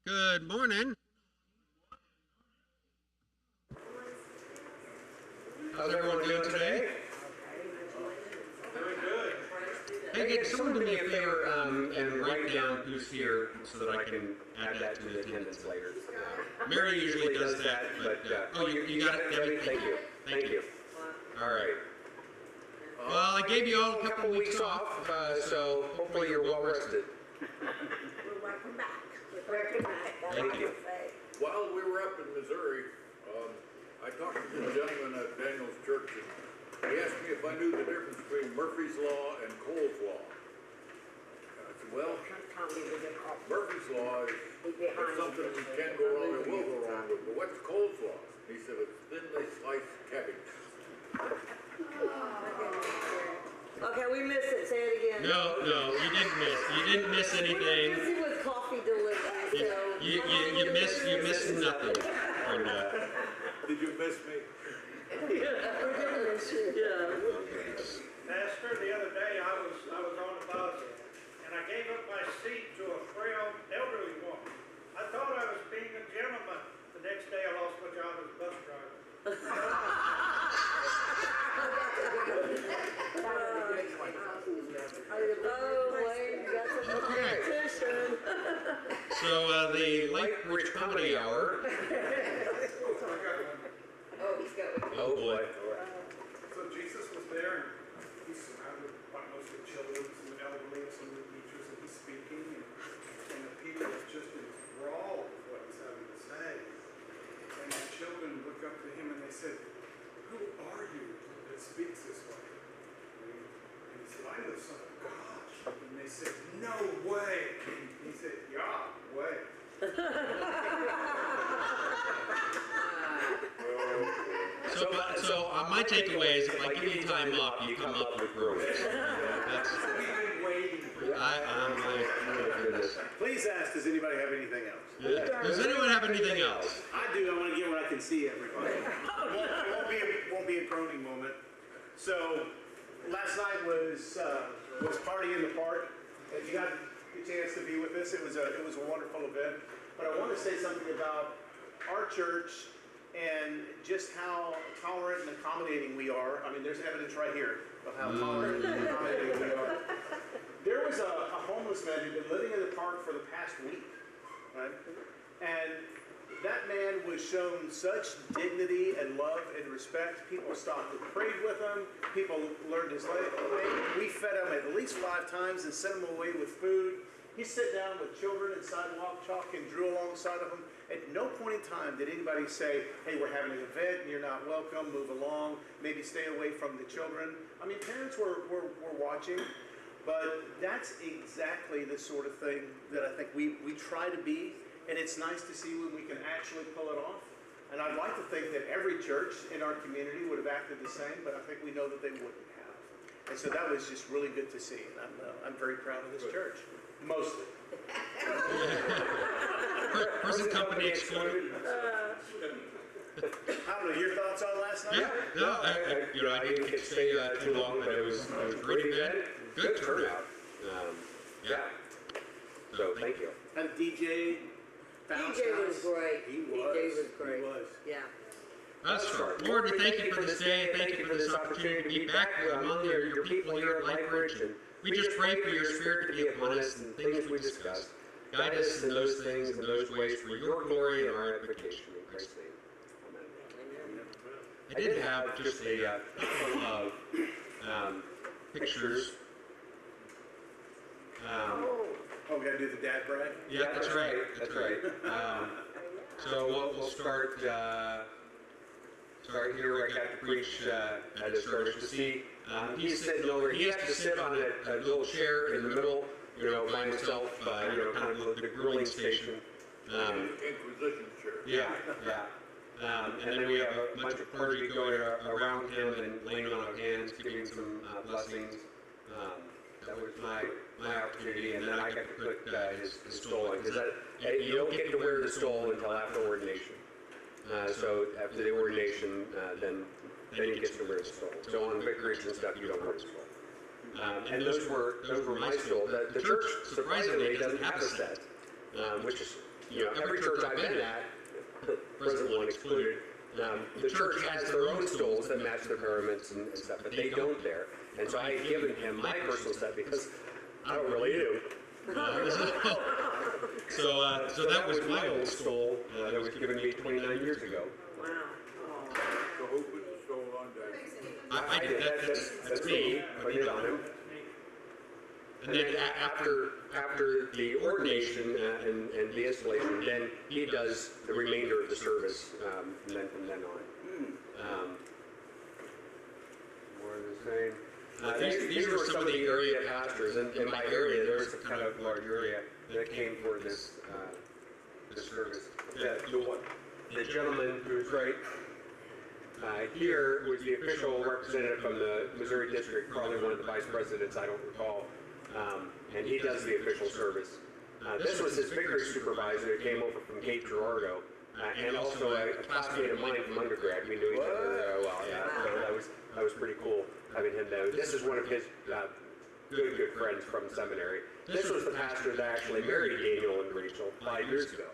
Good morning. How's everyone doing today? Doing good. Hey, can someone do me a favor and write down who's here so that I can add that to the attendance later. Mary usually does that, but oh, you got it, Debbie? Thank you. Thank you. All right. Well, I gave you all a couple weeks off, so hopefully you're well rested. We're welcome back. Thank you. While we were up in Missouri, I talked to this gentleman at Daniel's church, and he asked me if I knew the difference between Murphy's Law and Cole's Law. And I said, well, Murphy's Law is something you can go wrong and will go wrong with, but what's Cole's Law? He said, it's thinly sliced cabbage. Okay, we missed it. Say it again. No, you didn't miss. You didn't miss anything. Busy with coffee delivery, so. You missed nothing. Did you miss me? Yeah, we did miss you. Yeah. Pastor, the other day I was on a bus and I gave up my seat to a frail elderly woman. I thought I was being a gentleman. The next day I lost my job as a bus driver. So the LifeBridge Comedy Hour. Oh boy. So Jesus was there and he's surrounded by mostly children, some elderly, some of the teachers, and he's speaking and the people are just enthralled with what he's having to say. And the children look up to him and they said, "Who are you that speaks this way?" And he said, "I'm the Son of God." And they said, "No way." And he said, "Yahweh." So my takeaway is if I give you time up, you come up with rules. That's. We've been waiting. I'm like, oh goodness. Please ask, does anybody have anything else? Does anyone have anything else? I do. I want to get where I can see everybody. It won't be a groaning moment. So last night was party in the park. If you got a chance to be with us, it was a wonderful event. But I want to say something about our church and just how tolerant and accommodating we are. I mean, there's evidence right here of how tolerant and accommodating we are. There was a homeless man who'd been living in the park for the past week, right? And that man was shown such dignity and love and respect. People stopped and prayed with him. People learned his name. We fed him at least 5 times and sent him away with food. He sat down with children and sidewalk chalk and drew alongside of them. At no point in time did anybody say, "Hey, we're having an event and you're not welcome, move along, maybe stay away from the children." I mean, parents were watching, but that's exactly the sort of thing that I think we try to be, and it's nice to see when we can actually pull it off. And I'd like to think that every church in our community would have acted the same, but I think we know that they wouldn't have. And so that was just really good to see, and I'm very proud of this church. Mostly. Present company excluded. I don't know, your thoughts on last night? Yeah, no, I didn't get to stay too long, but it was a great event. Good turnout. Yeah. So thank you. And DJ DJ was great. He DJ was great. He was. Yeah. Let's start. Lord, we thank you for this day. Thank you for this opportunity to be back among your people here at LifeBridge. And we just pray for your spirit to be upon us and things we discuss. Guide us in those things and those ways for your glory and our edification. In Christ's name. Amen. I did have just a couple of pictures. Oh, we got to do the dad brag? Yeah, that's right. That's right. So we'll start here where I got to preach at his service to see. He's sitting over. He has to sit on a little chair in the middle, by himself, kind of the grilling station. Inquisition chair. Yeah. And then we have a bunch of clergy going around him and laying on of hands, giving some blessings. That was my opportunity, and then I got to put his stole in, because you don't get to wear the stole until after ordination. So after the ordination, then he gets to wear the stole. So on vicariage and stuff, you don't wear the stole. And those were my stole. The church surprisingly doesn't have a set, which is every church I've been at, present one excluded, the church has their own stoles that match their paraments and stuff, but they don't there. And so I had given him my personal set because I don't really do. So that was my old stole that was given me 29 years ago. Wow. So who put the stole on that? I did. That's me. I did on him. And then after the ordination and the installation, then he does the remainder of the service, and then from then on. More of the same. These were some of the area pastors, and in my area, there's a kind of large area that came for this service. The gentleman who's right here was the official representative from the Missouri district, probably one of the vice presidents, I don't recall, and he does the official service. This was his victory supervisor who came over from Cape Girardeau, and also a classmate of mine from undergrad. We knew each other well. Yeah, so that was pretty cool having him there. This is one of his good friends from seminary. This was the pastor that actually married Daniel and Rachel 5 years ago.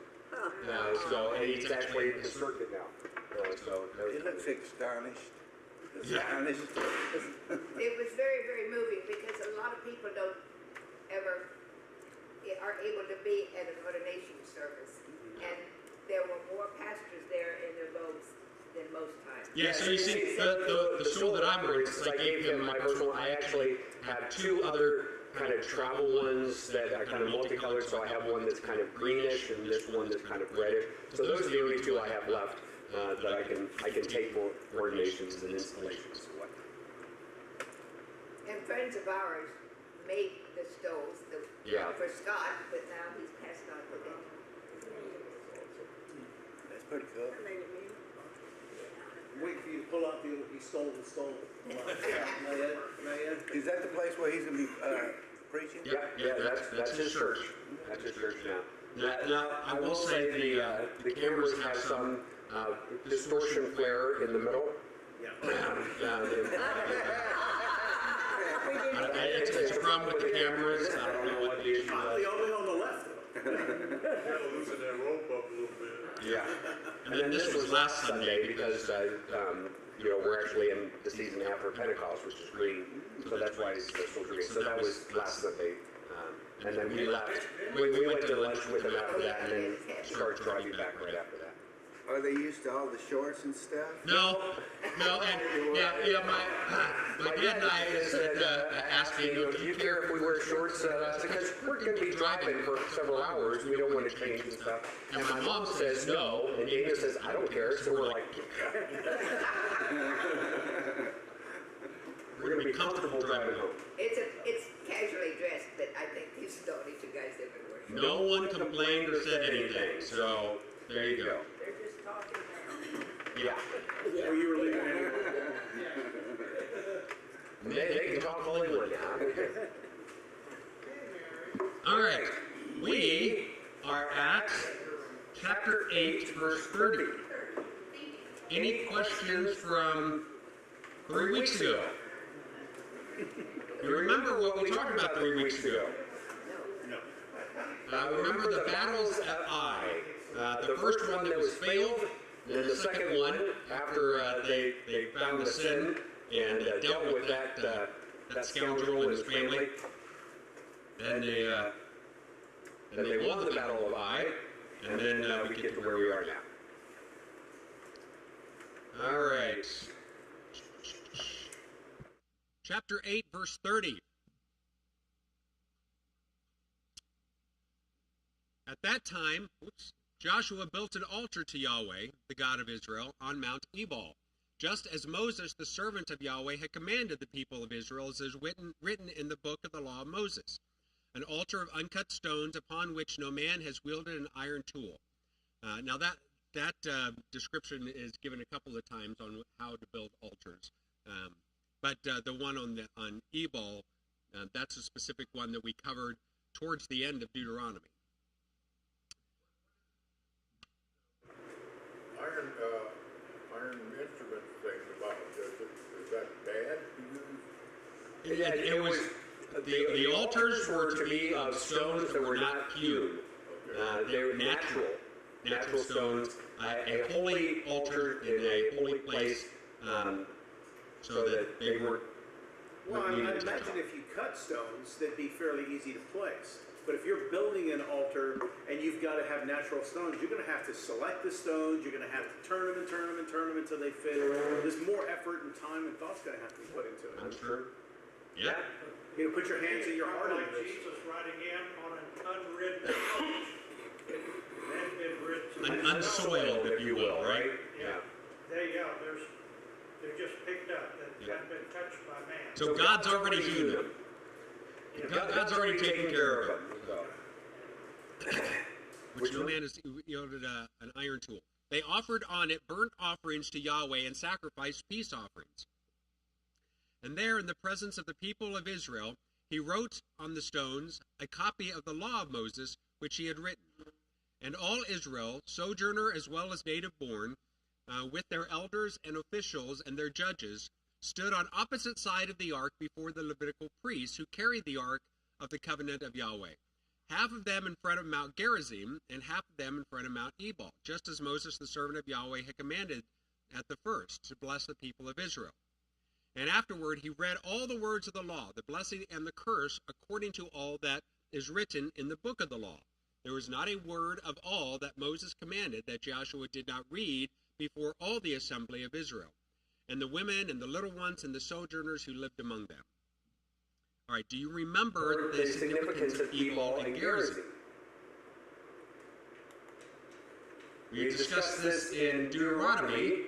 And he's actually in his circuit now. He looks astonished. Yeah. It was very, very moving because a lot of people don't ever are able to be at an ordination service. And there were more pastors there in their robes than most times. Yeah, so you see, the stole that I'm wearing, since I gave him my personal, I actually have two other kind of travel ones that are kind of multicolored. So I have one that's kind of greenish and this one that's kind of reddish. So those are the only two I have left that I can take for ordinations and installations. And friends of ours made the stoles for Scott, but now he's passed on to them. That's pretty cool. Wait for you to pull out he stole the stole. Is that the place where he's going to be preaching? Yeah, that's his church. That's his church now. Now, I will say the cameras have some distortion flare in the middle. It's a problem with the cameras. I don't know what the issue is. Probably only on the left. Loosen that rope up a little bit. Yeah. And then this was last Sunday because, we're actually in the season after Pentecost, which is green. So that's why it's so green. So that was last Sunday. And then we left. We went to lunch with him after that and then started driving back right after that. Are they used to all the shorts and stuff? No, and my dad and I asked me, do you care if we wear shorts? Because we're going to be driving for several hours, we don't want to change and stuff. And my mom says no, and Dana says I don't care. So we're like, we're going to be comfortable driving home. It's casually dressed, but I think these are the only two guys that ever worship. No one complained or said anything, so there you go. They're just talking now. Yeah. Or you were leaving anyway. They can talk all they want now. All right. We are at chapter 8, verse 30. Any questions from 3 weeks ago? You remember what we talked about 3 weeks ago? Remember the battles at Ai. The first one that was failed, and the second one after they found the sin and dealt with that scoundrel and his family. Then they won the battle of Ai, and then we get to where we are now. All right. Chapter 8, verse 30. At that time, Joshua built an altar to Yahweh, the God of Israel, on Mount Ebal, just as Moses, the servant of Yahweh, had commanded the people of Israel, as is written in the book of the law of Moses, an altar of uncut stones upon which no man has wielded an iron tool. Now that description is given a couple of times on how to build altars, but the one on Ebal, that's a specific one that we covered towards the end of Deuteronomy. Iron instruments thing about is that bad? Yeah, it was the altars were to be of stones that were not hewn. They were natural stones, a holy altar in a holy place, so that they weren't. Well, I imagine if you cut stones, they'd be fairly easy to place. But if you're building an altar and you've got to have natural stones, you're going to have to select the stones, you're going to have to turn them and turn them and turn them until they fit. There's more effort and time and thought's going to have to be put into it. I'm sure. Yeah. You know, put your hands and your heart Like into this. Jesus riding in on an unridden coach. It had been ridden. Unsoiled, if you will, right? Yeah. They're just picked up. They haven't been touched by man. So God's already healed them. God's already taken care of them. Which no man has yielded an iron tool. They offered on it burnt offerings to Yahweh and sacrificed peace offerings. And there, in the presence of the people of Israel, he wrote on the stones a copy of the law of Moses, which he had written. And all Israel, sojourner as well as native born, with their elders and officials and their judges, stood on opposite side of the ark before the Levitical priests who carried the ark of the covenant of Yahweh. Half of them in front of Mount Gerizim, and half of them in front of Mount Ebal, just as Moses, the servant of Yahweh, had commanded at the first, to bless the people of Israel. And afterward he read all the words of the law, the blessing and the curse, according to all that is written in the book of the law. There was not a word of all that Moses commanded that Joshua did not read before all the assembly of Israel, and the women and the little ones and the sojourners who lived among them. All right, do you remember the significance of Ebal and Gerizim? We discussed this in Deuteronomy.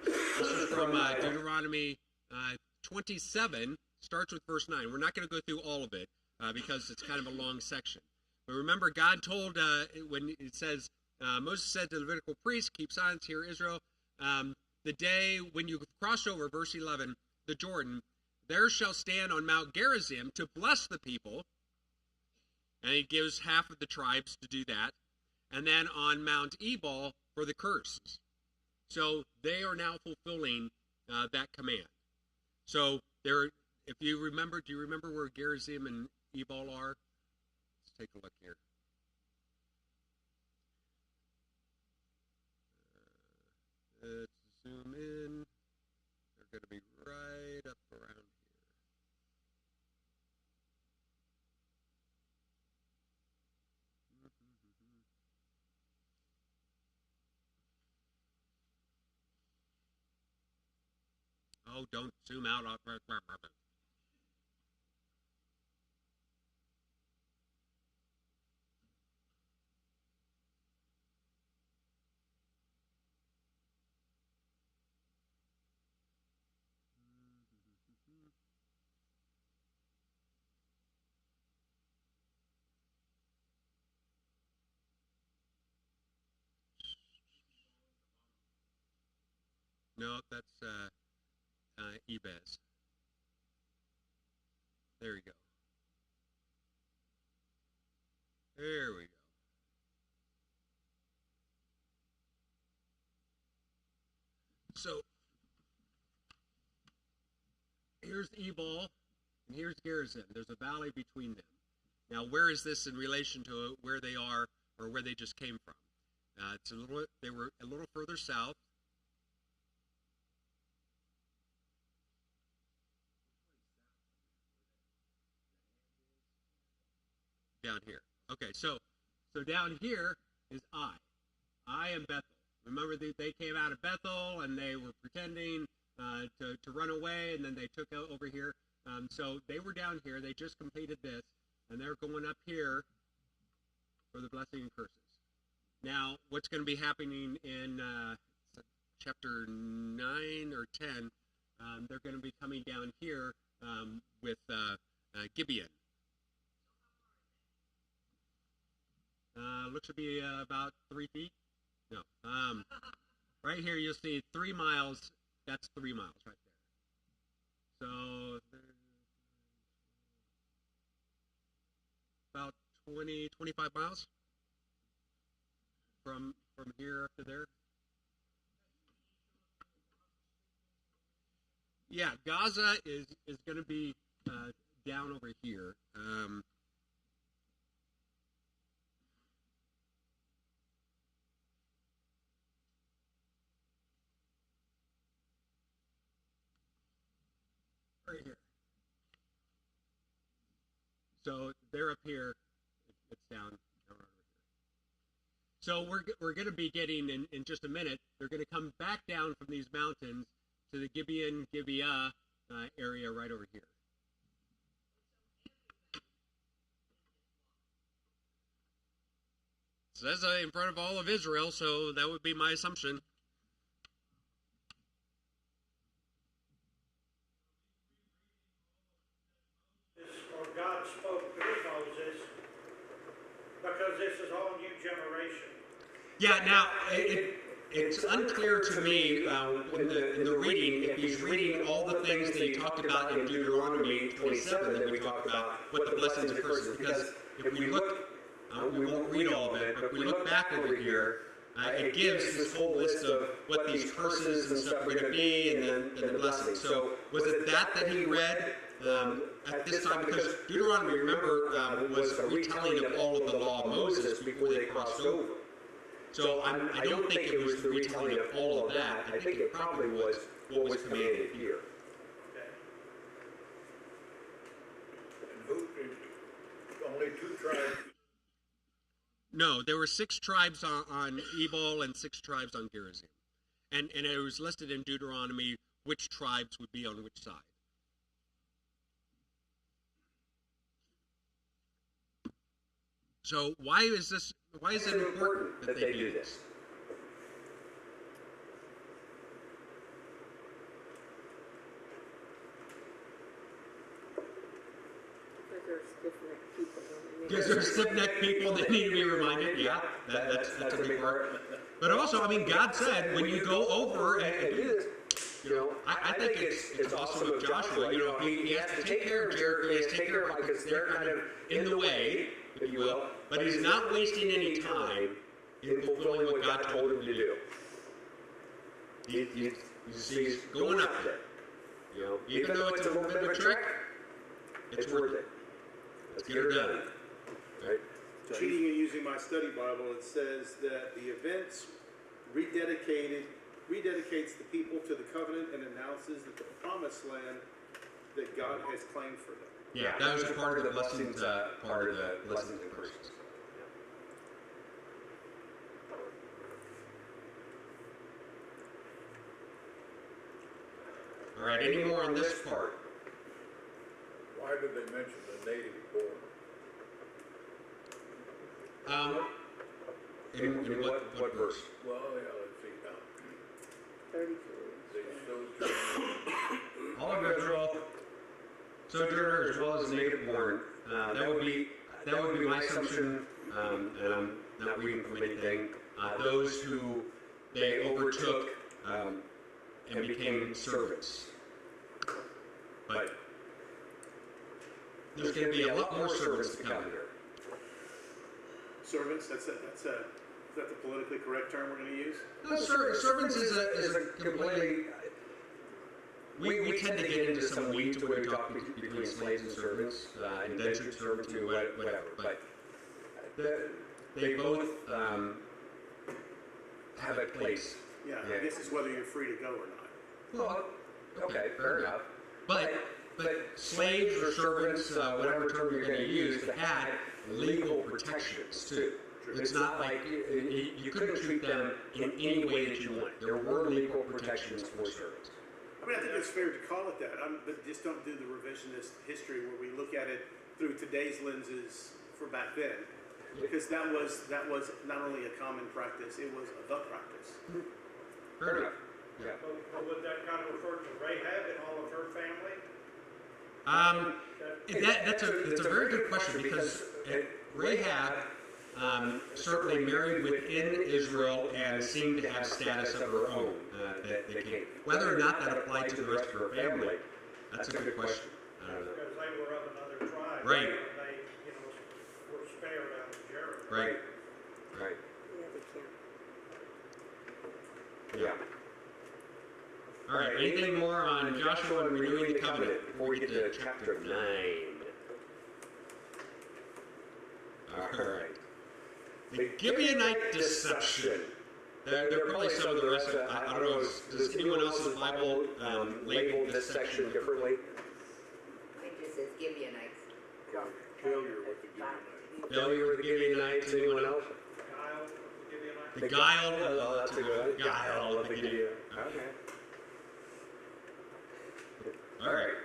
This is from Deuteronomy 27, starts with verse 9. We're not going to go through all of it because it's kind of a long section. But remember, God told, when it says, Moses said to the Levitical priests, keep silence here, Israel, the day when you cross over, verse 11, the Jordan, there shall stand on Mount Gerizim to bless the people. And he gives half of the tribes to do that. And then on Mount Ebal for the curses. So they are now fulfilling that command. So there, if you remember, do you remember where Gerizim and Ebal are? Let's take a look here. Let's zoom in. They're going to be right up around here. Oh, don't zoom out. No, that's Ebez. There we go. There we go. So here's Ebal and here's Gerizim. There's a valley between them. Now, where is this in relation to where they are or where they just came from? They were a little further south. Down here. Okay, so down here is I am Bethel. Remember they came out of Bethel and they were pretending to run away, and then they took out over here. So they were down here. They just completed this, and they're going up here for the blessing and curses. Now, what's going to be happening in chapter 9 or 10, they're going to be coming down here with Gibeon. Looks to be about 3 feet. No. Right here you'll see 3 miles. That's 3 miles right there. So about 20, 25 miles from here up to there. Yeah, Gaza is going to be down over here. right here. So they're up here. It's down over here. So we're going to be getting in just a minute. They're going to come back down from these mountains to the Gibeah area right over here. It says in front of all of Israel, so that would be my assumption. Or God spoke through Moses, because this is all new generation. Yeah, now it's unclear to me in the reading if he's reading all the things that he talked about in Deuteronomy 27 that we talked about, what the blessings and curses. Because if we look, we won't read all of it, but if we look back over here, it gives this whole list of what these curses and stuff are going to be, and then the blessings. So was it that he read at this time? Because Deuteronomy, remember, was a retelling of all of the law of Moses before they crossed over. So I don't think it was the retelling of all of that. I think it probably was what was commanded here. And only 2 tribes. No, there were 6 tribes on Ebal and 6 tribes on Gerizim. And it was listed in Deuteronomy which tribes would be on which side. So why is it important that they do this? Because they're stiff-necked people that need to be reminded. Yeah, that's a big part. But also, I mean, God said when you go over and do this, I think it's awesome of Joshua. He has to take care of Jericho, he has to take care of because they're kind of in the way, if you will. But he's not wasting any time in fulfilling what God told him to do. He's going up there. Even though it's a little bit of a trek, it's worth it. Let's get her done. Right? Cheating and using my study Bible, it says that the events rededicates the people to the covenant and announces that the promised land that God has claimed for them. Yeah, that was part of the blessings, part of the blessings and curses. All right, any more on this part? Why did they mention the native born? In what verse? Well, yeah, let's see now. 32. They showed All of Israel, sojourner as well as native born. That would be my assumption, and I'm not reading from anything. Those who they overtook and became servants. But there's going to be a lot more servants to come here. Servants, is that the politically correct term we're going to use? No, servants is a completely. We tend to get into some weeds where we talk between slaves and servants, indentured servants, and whatever. But they both have a place. Yeah, I guess it's whether you're free to go or not. Well, okay, fair enough. But slaves or servants, whatever term you're going to use, they had legal protections too. It's not like you couldn't treat them in any way that you want. There were legal protections for servants. I mean, I think it's fair to call it that, but just don't do the revisionist history where we look at it through today's lenses for back then, because that was not only a common practice, it was the practice. Fair enough. Yeah. But would that kind of refer to Rahab and all of her family? That's a very good question, because Rahab certainly married within Israel and seemed to have status of her own that came. Whether or not that applied to the rest of her family, that's a good question. I don't know. Because they were of another tribe. Right. And they, were spared out of Jericho. Right. Right. Yeah, they can't. Yeah. All right, anything more on Joshua and renewing the covenant before we get to chapter 9? All right. The Gibeonite deception. There are probably some of the rest of it. I don't know, does anyone else's Bible label this section differently? failure with the Gibeonites? Anyone else? Guile, give you an The guile. Oh, that's a good one. Guile of the Gibeon. Okay. All right.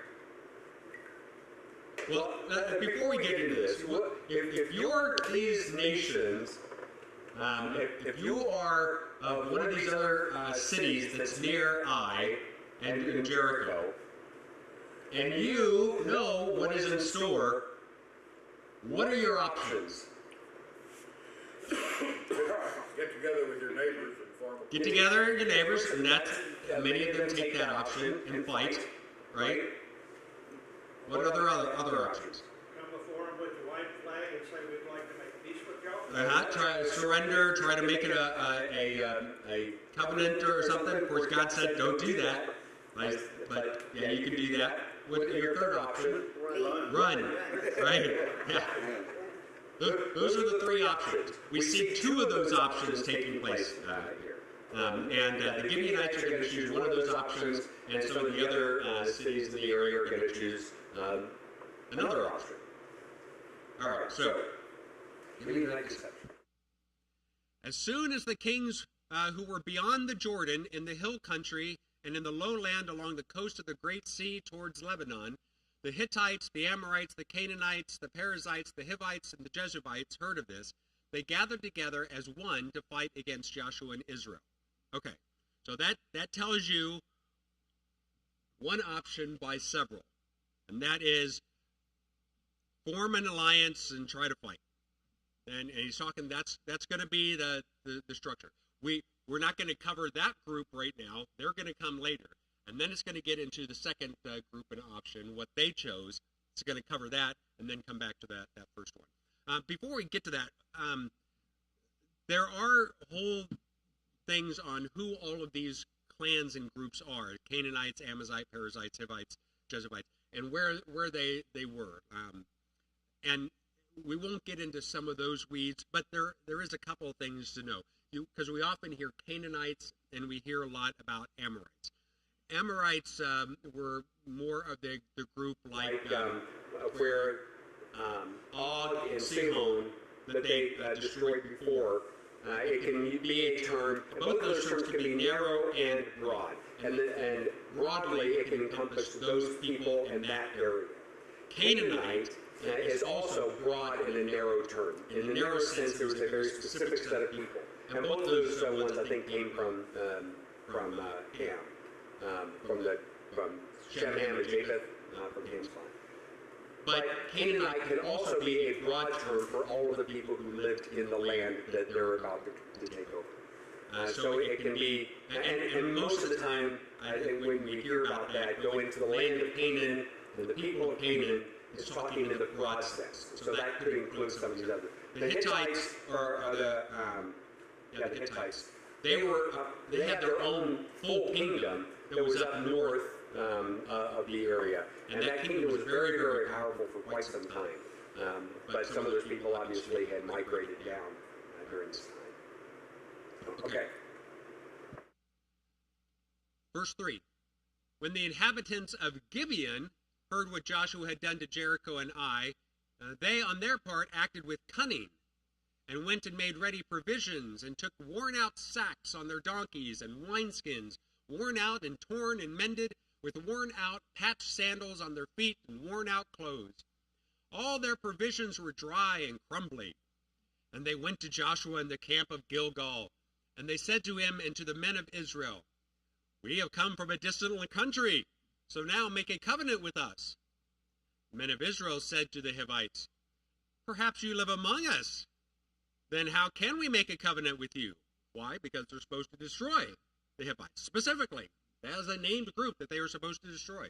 Well, before we get into this, if you're these nations, if you are one of these other cities that's near Ai and in Jericho, and you know what is in store, what are your options? Get together with your neighbors and form a. Get together with your neighbors, and that's, many of them take that option and fight, right? What are their other options? come before them with the white flag and say, we'd like to make peace with y'all. Try to surrender, try to make it a covenant or something. Of course, God said, don't do that. But yeah, you can do that. What your third option? Run. Right. Yeah. Those are the three options. We see two of those options taking place here. The Gibeonites are going to choose one of those options, and some of the other cities in the area are going to choose another option. All right, so Gibeonite deception. As soon as the kings who were beyond the Jordan in the hill country and in the lowland along the coast of the Great Sea towards Lebanon, the Hittites, the Amorites, the Canaanites, the Perizzites, the Hivites, and the Jebusites heard of this. They gathered together as one to fight against Joshua and Israel. Okay, so that tells you one option by several, and that is form an alliance and try to fight. And he's talking that's going to be the structure. We're not going to cover that group right now. They're going to come later. And then it's going to get into the second group and option, what they chose. It's going to cover that and then come back to that first one. Before we get to that, there are whole things on who all of these clans and groups are: Canaanites, Amazite, Perizzites, Hivites, Jebusites, and where they were. And we won't get into some of those weeds, but there is a couple of things to know. Because we often hear Canaanites and we hear a lot about Amorites. Amorites were more of the group like where Og and Sihon that they destroyed before. It can be a term. Both of those terms can be narrow and broad, and broadly it can encompass those people in that area. Canaanite is also broad in a narrow term. In the narrow sense, it was a very specific set of people, and both of those ones I think came from Ham. From Shem, Ham, and Japheth, from Ham's line. But Canaanite can also be a broad term for all of the people who lived in the land that they're about to take over. So it can be, and most of the time, I think when we hear about that, go into the land of Canaan and the people of Canaan, it's talking in the broad sense. So that could include some of these others. The Hittites are the Hittites. They had their own full kingdom that was up north of the area, and that kingdom was very, very powerful for quite some time. But some of those people obviously had migrated down during this time. Okay. Verse 3. When the inhabitants of Gibeon heard what Joshua had done to Jericho and Ai, they on their part acted with cunning, and went and made ready provisions, and took worn-out sacks on their donkeys, and wineskins, worn out and torn and mended, with worn-out patched sandals on their feet, and worn-out clothes. All their provisions were dry and crumbly. And they went to Joshua in the camp of Gilgal, and they said to him and to the men of Israel, We have come from a distant country, so now make a covenant with us. The men of Israel said to the Hivites, Perhaps you live among us. Then how can we make a covenant with you? Why? Because they're supposed to destroy the Hivites. Specifically, as a named group that they were supposed to destroy.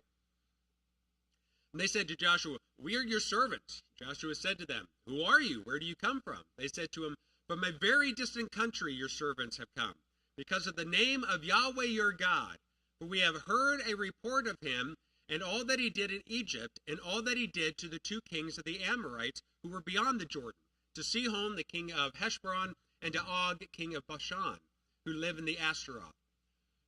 And they said to Joshua, We are your servants. Joshua said to them, Who are you? Where do you come from? They said to him, From a very distant country your servants have come, because of the name of Yahweh your God. For we have heard a report of him, and all that he did in Egypt, and all that he did to the two kings of the Amorites who were beyond the Jordan, to Sihon the king of Heshbon, and to Og king of Bashan, who live in the Ashtaroth.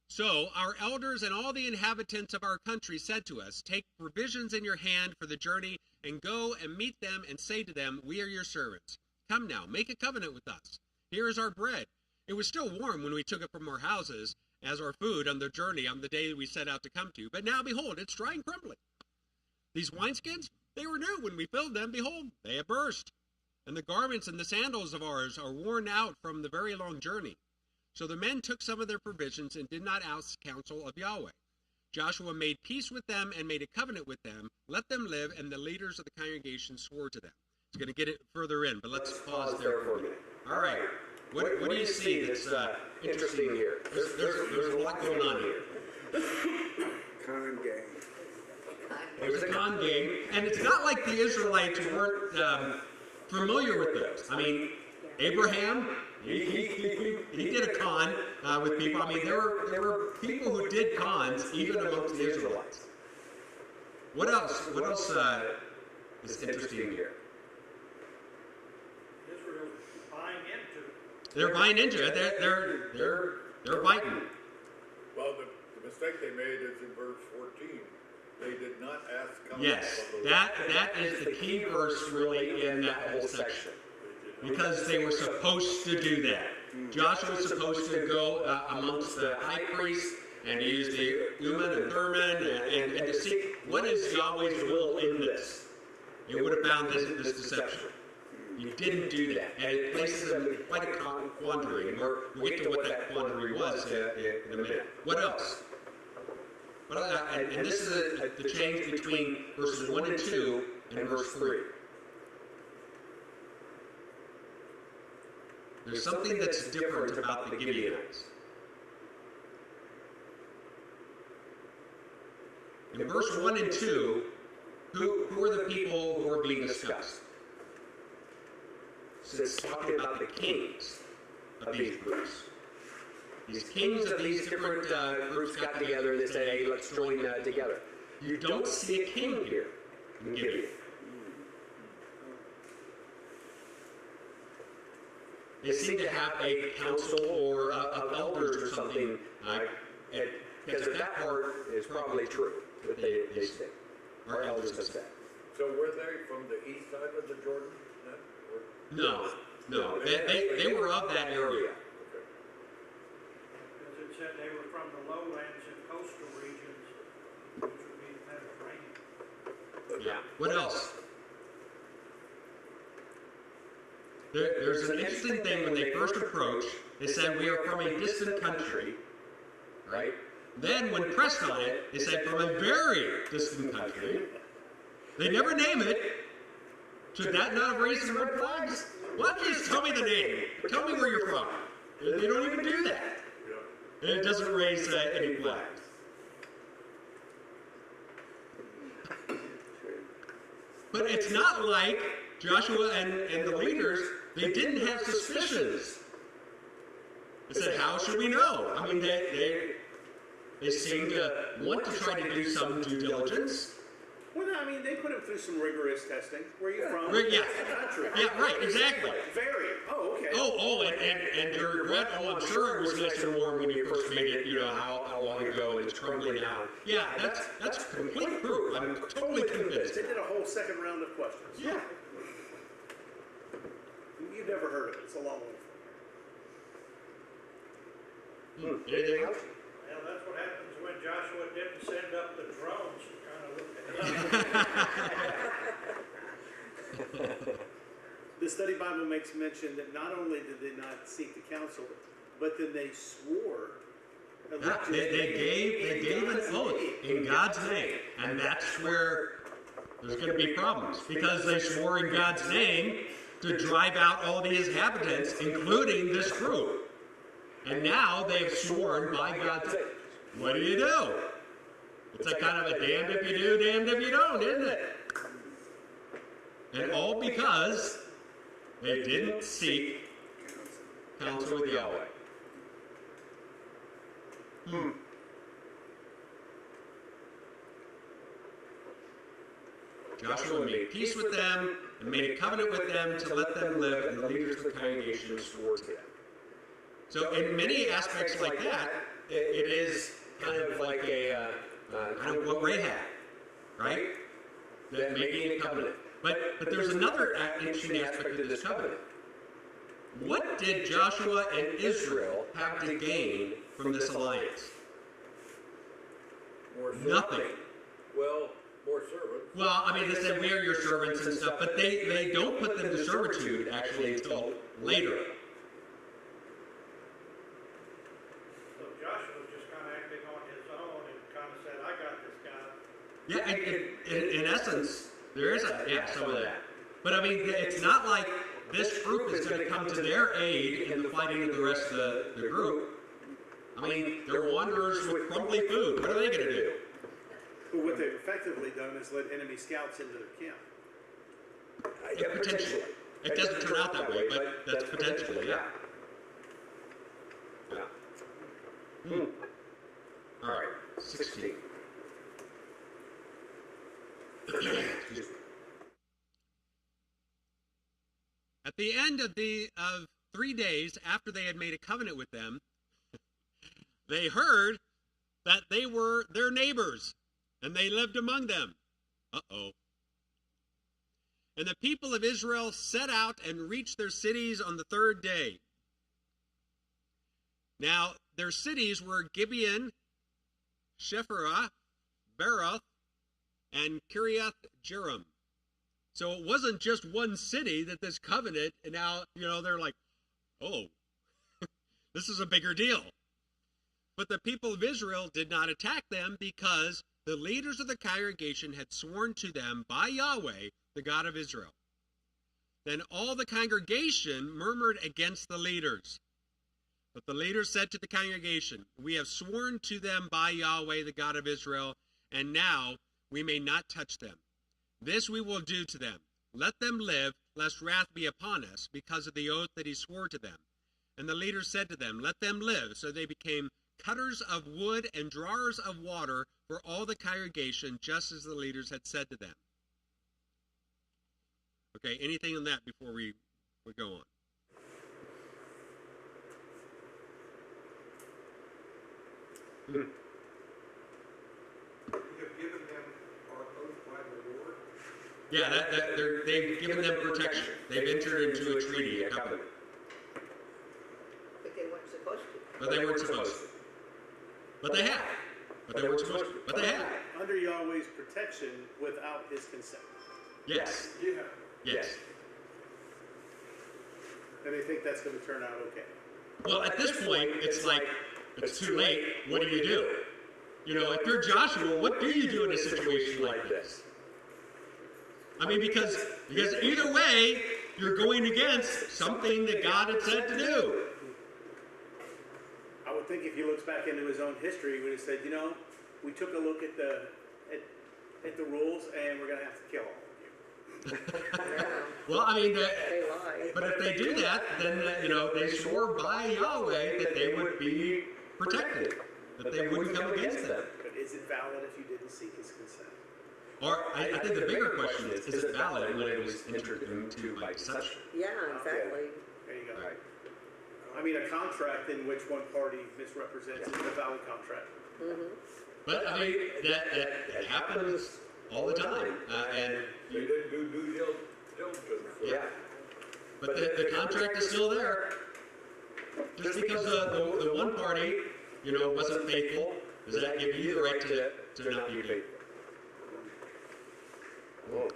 So our elders and all the inhabitants of our country said to us, take provisions in your hand for the journey, and go and meet them and say to them, we are your servants. Come now, make a covenant with us. Here is our bread. It was still warm when we took it from our houses as our food on the journey on the day we set out to come to you. But now, behold, it's dry and crumbling. These wineskins, they were new when we filled them. Behold, they have burst. And the garments and the sandals of ours are worn out from the very long journey. So the men took some of their provisions and did not ask counsel of Yahweh. Joshua made peace with them and made a covenant with them. Let them live, and the leaders of the congregation swore to them. It's going to get it further in, but let's pause there for a minute. All right. What do you see that's interesting here? There's a lot going on here. Con game. It was a con game, and it's not like the Israelites weren't familiar with those. I mean, Abraham, he did a con with people. I mean, there were people who did cons even amongst the Israelites. What else? What else is interesting here? Israel buying into it. They're buying into it. They're biting. Well, the mistake they made is in verse 14. They did not ask counsel. Yes, of the that is the key verse really in that whole section. Because they were supposed to do that. Joshua was supposed to go amongst the high priests and use the Urim and Thummim and to see what is Yahweh's will in this. It would have found this deception. You didn't do that. And it places them in quite a quandary. And we'll get to what that quandary was in a minute. What else? And this is the change between verses 1 and 2 and verse 3. There's something that's different about the Gibeonites. In verse 1 and 2, who are the people who are being discussed? So it's talking about the kings of these groups. These kings of these different groups got together and they said, hey, let's join together. You don't see a king here in Gibeon. They seem to have a council or of elders or something, because that part is probably true, that they say. Our elders have said. So were they from the east side of the Jordan? No. They were of that area. Because it said they were from the lowlands and coastal regions, which would be the Mediterranean. Yeah. What else? There's an interesting thing when they first approached. They said, we are from a distant country, right? Then when pressed on it, they said, from a very distant country. They never name it. Should that not have raised some red flags? Why don't you just tell me the name? Tell me where you're from. They don't even do that. And it doesn't raise any flags. But it's not like Joshua and the leaders, they didn't have suspicions. They said, how should we know? I mean, they seem to want to try to do some due diligence. Well, no, I mean, they put him through some rigorous testing. Where are you from? Yeah. Country. Yeah, right, exactly. Very. Oh, okay. And your bread, I'm sure it was nice and warm when you first made it, how long ago, and it's crumbling now. Yeah, that's complete proof. I'm totally convinced. They did a whole second round of questions. Yeah. You've never heard of it. It's a long one. Anything else? Well, that's what happens when Joshua didn't send up the drones to kind of look at it. The study Bible makes mention that not only did they not seek the counsel, but then they swore. Yeah, they gave an oath in God's name, and that's where there's going to be problems, because they swore in God's name to drive out all the inhabitants, including this group. And now they've sworn by God's name. What do you do? It's like kind of a damned if you do, damned if you don't, isn't it? And all because they didn't seek counsel with Yahweh. Joshua made peace with them and made a covenant with them to let them live, and the leaders of the congregation swore to them. So in many aspects like that, it is kind of like a, kind of what Ray had, right? That making a covenant. But there's another interesting aspect of this covenant. What did Joshua and Israel have to gain from this alliance? More servants. Nothing. Well, more servants. Well, I mean, they said we are your servants and stuff, but they don't put them to servitude actually until later. So Joshua was just kind of acting on his own and kind of said, I got this guy. Yeah, in essence, there is some of that. But I mean, it's not like this group is going to come to their aid in the fighting of the rest of the group. I mean, they're wanderers with crumbly food. What are they going to do? But what they've effectively done is let enemy scouts into their camp. Yeah, potentially. It doesn't turn out that way, but that's potentially, yeah. Yeah. All right, 16. Excuse me. At the end of 3 days after they had made a covenant with them, they heard that they were their neighbors, and they lived among them. Uh-oh. And the people of Israel set out and reached their cities on the third day. Now, their cities were Gibeon, Shephirah, Beroth, and Kiriath Jearim. So it wasn't just one city that this covenant, and now, they're like, oh, this is a bigger deal. But the people of Israel did not attack them because the leaders of the congregation had sworn to them by Yahweh, the God of Israel. Then all the congregation murmured against the leaders. But the leaders said to the congregation, we have sworn to them by Yahweh, the God of Israel, and now we may not touch them. This we will do to them. Let them live, lest wrath be upon us, because of the oath that he swore to them. And the leaders said to them, let them live. So they became cutters of wood and drawers of water for all the congregation, just as the leaders had said to them. Okay, anything on that before we go on? We have given them our oath by the Lord. Yeah, they've given them protection. They've entered into a treaty, a covenant. But they weren't supposed to. But they weren't supposed to. But they had. But they weren't supposed to. But they had. Under Yahweh's protection without his consent. Yes. Yeah. Yes. And they think that's going to turn out okay. Well, at this point, it's like, it's too late. What do you do? If you're Joshua, what do you do in a situation like this? I mean, because either way, you're going against something that God had said to do. I would think if he looks back into his own history, he would have said, we took a look at the rules, and we're going to have to kill all of you. Well, I mean, They lie. but if they do that, then, they swore by Yahweh that they would be protected, that they wouldn't come against them. But is it valid if you didn't seek his consent? Or I think the bigger question is it valid when it was entered into by deception? Yeah, exactly. There you go. All right. I mean, a contract in which one party misrepresents is a valid contract. Mm-hmm. But I mean, that happens all the time, and They didn't do due diligence. yeah. But the contract is still there. Just because the one party, wasn't faithful, does that give you the right to not be faithful? Whoa.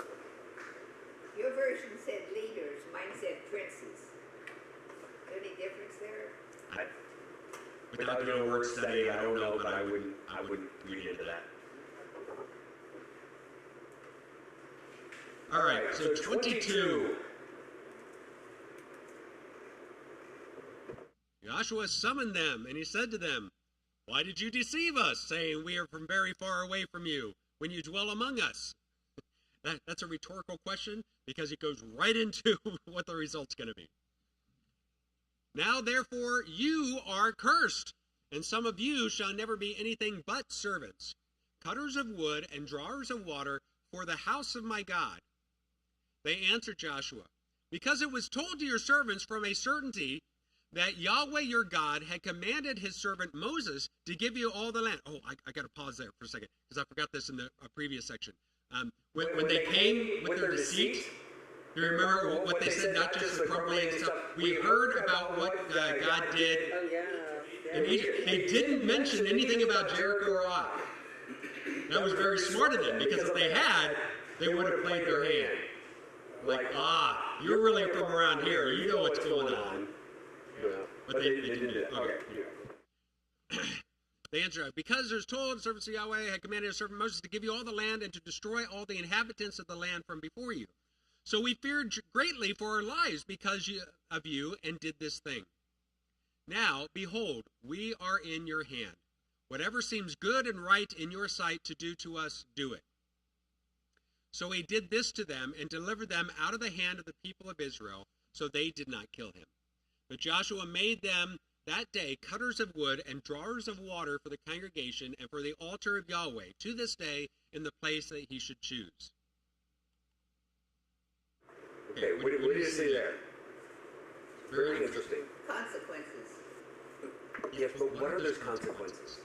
Your version said leaders, mine said princes. Is there any difference there? Without doing a word study, I don't know, but I wouldn't read into that. All right, so 22. Joshua summoned them, and he said to them, why did you deceive us, saying we are from very far away from you, when you dwell among us? That's a rhetorical question, because it goes right into what the result's going to be. Now, therefore, you are cursed, and some of you shall never be anything but servants, cutters of wood and drawers of water for the house of my God. They answered Joshua, because it was told to your servants from a certainty that Yahweh your God had commanded his servant Moses to give you all the land. Oh, I got to pause there for a second because I forgot this in the previous section. When they came with their deceit, you remember what they said, not just the crumbling and stuff. We heard about what God did Oh, yeah. in Egypt. They didn't mention anything about Jericho or Ai. That was very smart of them, because if they had, they would have played their hand. Like, you're really from around here. You know what's going on. Yeah. But they didn't do that. Okay. Yeah. They answered, because there's told, the servants of Yahweh had commanded his servant Moses to give you all the land and to destroy all the inhabitants of the land from before you. So we feared greatly for our lives because of you and did this thing. Now, behold, we are in your hand. Whatever seems good and right in your sight to do to us, do it. So he did this to them and delivered them out of the hand of the people of Israel, so they did not kill him. But Joshua made them that day cutters of wood and drawers of water for the congregation and for the altar of Yahweh, to this day in the place that he should choose. Okay, what do you see there? Very interesting. Consequences. Yes, but what are those consequences?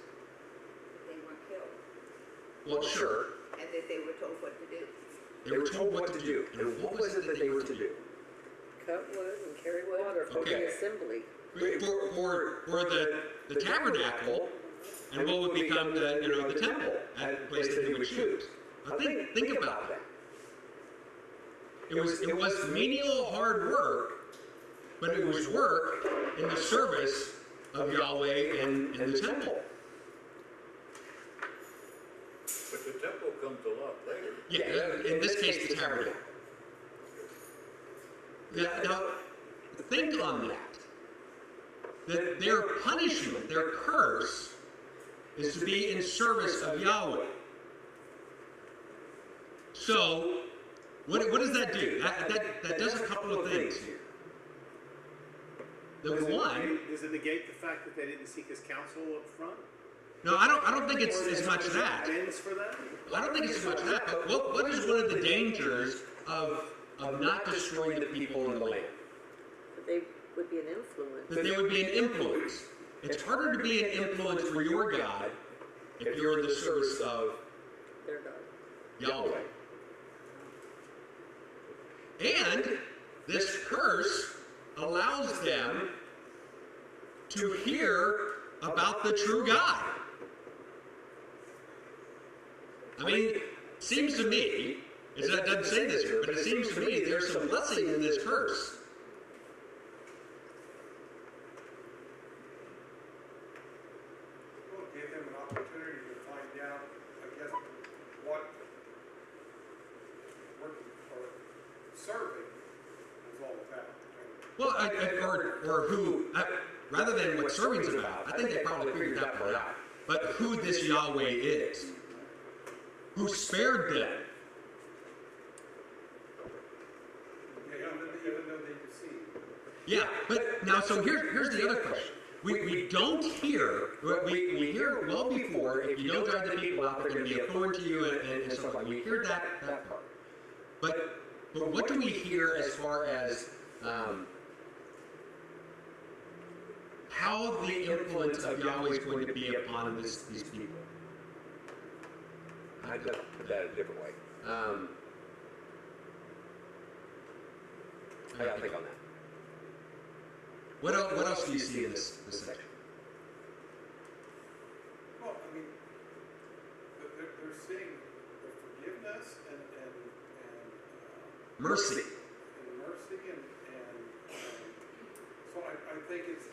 They weren't killed. Well, sure. And that they were told what to do. They were told what to do. And what was it that they were to do? Cut wood and carry water for Okay. the assembly. For the tabernacle, and what would become the temple, at the place that he would choose. Now think about that. It was menial hard work, but it was work in the service of Yahweh and the temple. But the temple comes a lot later. Yeah, in this case, the tabernacle. Now, think on that. That their punishment, their curse, is to be in service of Yahweh. So, what does that do? That does a couple of things here. The one, Does it negate the fact that they didn't seek his counsel up front? no, I don't think it's as much that. Amends for that? I don't think it's as much that. But what is one of the dangers of not destroying the people in the land? But they would be an influence. That they would be an influence. It's harder to be an influence for your God if you're in the service of Their God. Yahweh. And this curse allows them to hear about the true God. I mean, it seems to me, it doesn't say this here, but it seems to me there's some blessing in this curse. We'll give them an opportunity to find out, I guess, what working or serving is all about. Well, or who, rather than what serving's about, I think they probably figured that part out. But who this Yahweh is, who spared them. Even though they deceived. Yeah, but now, so here's the other question. We don't hear, we hear well before, if you don't drive the people out, they're going to be a thorn to you and stuff like that. We hear that part. But what do we hear as far as how the influence of Yahweh is going to be upon these people? I'd like to put that a different way. I gotta think on that. What else do you see in this section? Well, I mean, they're seeing the forgiveness and Mercy. and mercy and so I think it's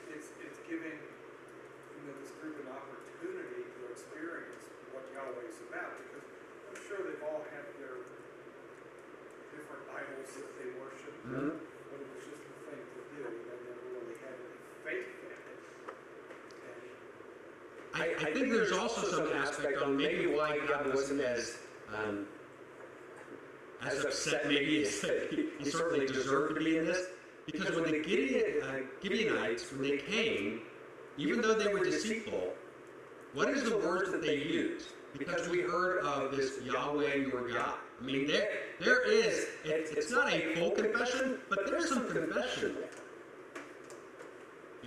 giving this group an opportunity to experience what Yahweh is about, because I'm sure they've all had their different idols that they worship, but it was just a thing to do, and they never really had any faith in it. And I think there's also some aspect on maybe why God wasn't as upset maybe as he certainly deserved to be in this. Because when the Gibeonites, when they came, even though they were deceitful, what is the words that they used? Because we heard of this Yahweh your God. I mean, there is, it's not a full confession, but there's some confession there.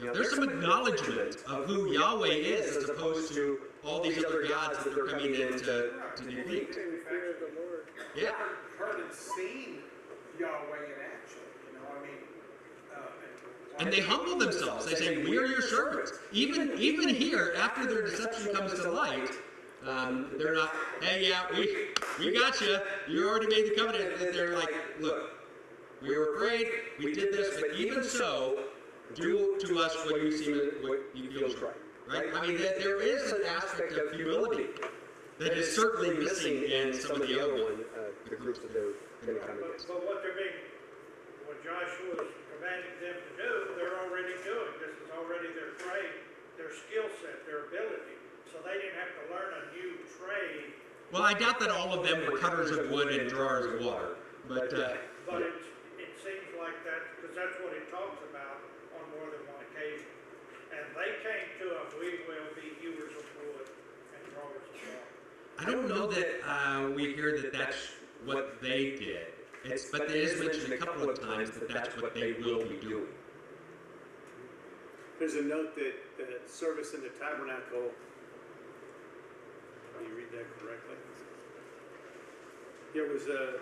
there's some acknowledgement of who Yahweh is as opposed to all these other gods that they're coming in to defeat. Fear of the Lord. Yeah. Heard and seen Yahweh in action, I mean, And they humble themselves. They say, "We are your servants." Even here, after their deception comes to light, they're not, "Hey, yeah, we got you. You already made the covenant." They're like, "Look, we were afraid. We did this, but even so, do to us what you feel is right." Right? I mean, there is an aspect of humility that is certainly missing in some of the other the groups that they're going to come against. But what Joshua is commanding them to do, they're already doing. This is already their trade, their skill set, their ability. So they didn't have to learn a new trade. Well, I doubt that all of them were cutters of wood and drawers of water. But it seems like that, because that's what it talks about on more than one occasion. And they came to us, "We will be hewers of wood and drawers of water." I don't know that we hear that that's what they did. But it is mentioned a couple of times that that's what they will be doing. There's a note that the service in the tabernacle, do you read that correctly? It was a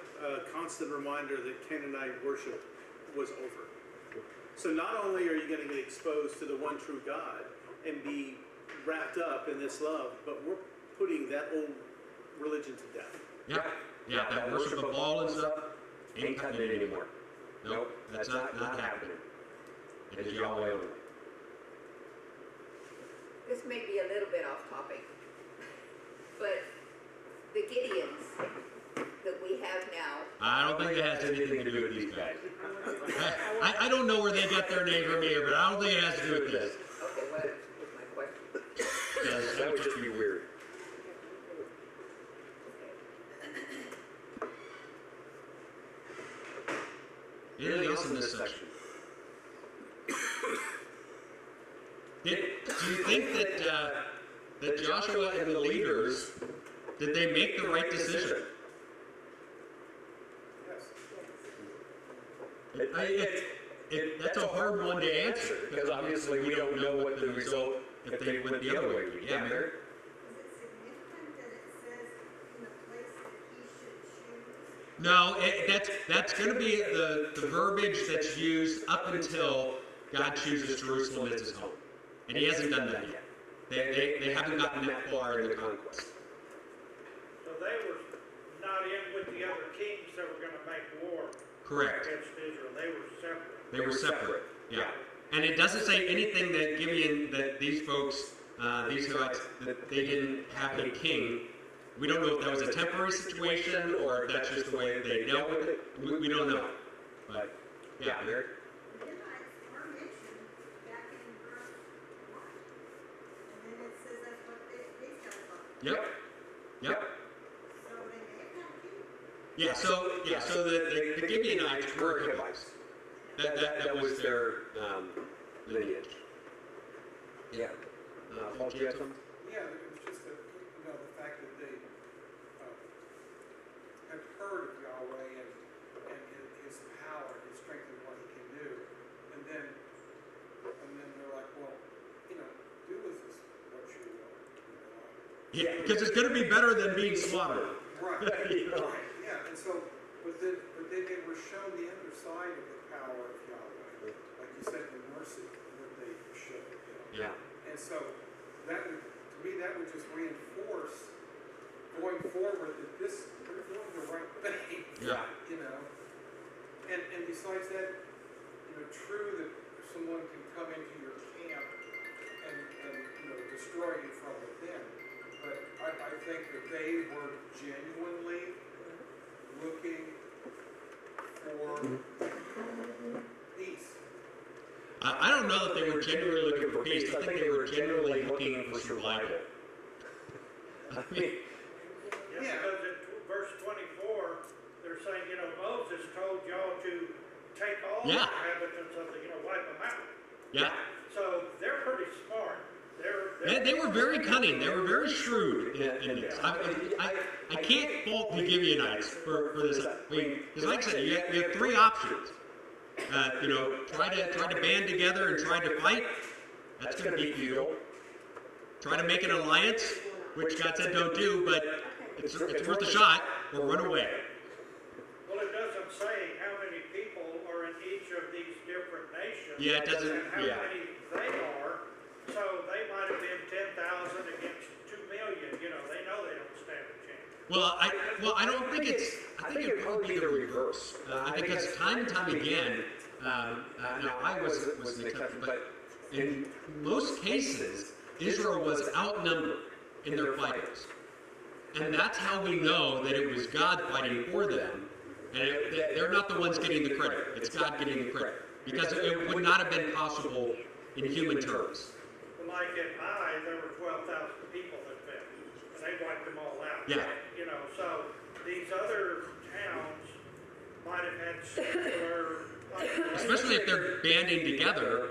constant reminder that Canaanite worship was over. So not only are you going to get exposed to the one true God and be wrapped up in this love, but we're putting that old religion to death. Yeah, that worship of Baal and stuff ain't cutting it anymore. Nope, that's not happening. It is Yahweh only. This may be a little bit off topic, but the Gideons that we have now. I don't think it has anything to do with these guys. I don't know where they got their name from here, but I don't think it has to do with this. Okay, what was my question? Because that would just be weird. Anything else in this section? Do you think that Joshua and the leaders, did they make the right decision? That's a hard one to answer, because obviously we don't know what the result if they went the other way would be. Yeah, Mary? Is it significant that it says in the place that he should choose? No, that's going to be the verbiage that's used up until God chooses Jerusalem as his home. And he hasn't done that yet. They haven't gotten that far in the conquest. So they were not in with the other kings that were going to make war Correct. against Israel. They were separate. They were separate, yeah. And it doesn't say anything that Gibeon, that these folks, these Hivites, that they didn't have a king. We don't know if that was a temporary situation or if that's just the way they dealt with it. We don't know. But, yeah, Mary? The Hivites are mentioned back in verse 1. And then it says that's what these guys are. Yep. So they may have had a king. So the Gibeonites were Hivites. That was their lineage. Yeah. Paul, do you have something? Yeah, it was just the fact that they have heard of Yahweh and his power, his strength, and what he can do, and then they're like, well, do with this what you will. Yeah, because it's going to be better than being slaughtered. Right. Right. Yeah, and so, but then they were shown the other side of the power of Yahweh, like you said, the mercy that they showed. Yeah. And so that would, to me, that would just reinforce going forward that they're doing the right thing. Yeah. And besides that, true that someone can come into your camp and destroy you from within. But I think that they were genuinely looking for peace. I don't know that they were genuinely looking for peace. I think they were genuinely looking for survival. Yes, because in verse 24, they're saying, Moses told y'all to take all the inhabitants of the, wipe them out. Yeah. So they're pretty smart. They were very cunning. They were very shrewd in this. I can't fault the Gibeonites for this. I mean, because like I said, you have three options. try to band together and try to fight, that's going to be futile. Try to make an alliance, which God said don't do, but it's worth a shot, or run away. Well, it doesn't say how many people are in each of these different nations. Yeah, it doesn't. And how Yeah. many they are. So they might have been 10,000 against 2 million. They know they don't stand a chance. I don't think it's. I think it'd probably be the reverse. Because time and time again, now I was an exception, but in most cases, Israel was outnumbered in their fighters, and that's how we know that it was God fighting for them, and they're not the ones getting the credit. It's God getting the credit, because it would not have been possible in human terms. Well, like in Ai, there were 12,000 people that fell, and they wiped them all out. Yeah. So these other towns might have had similar. Especially if they're banding together,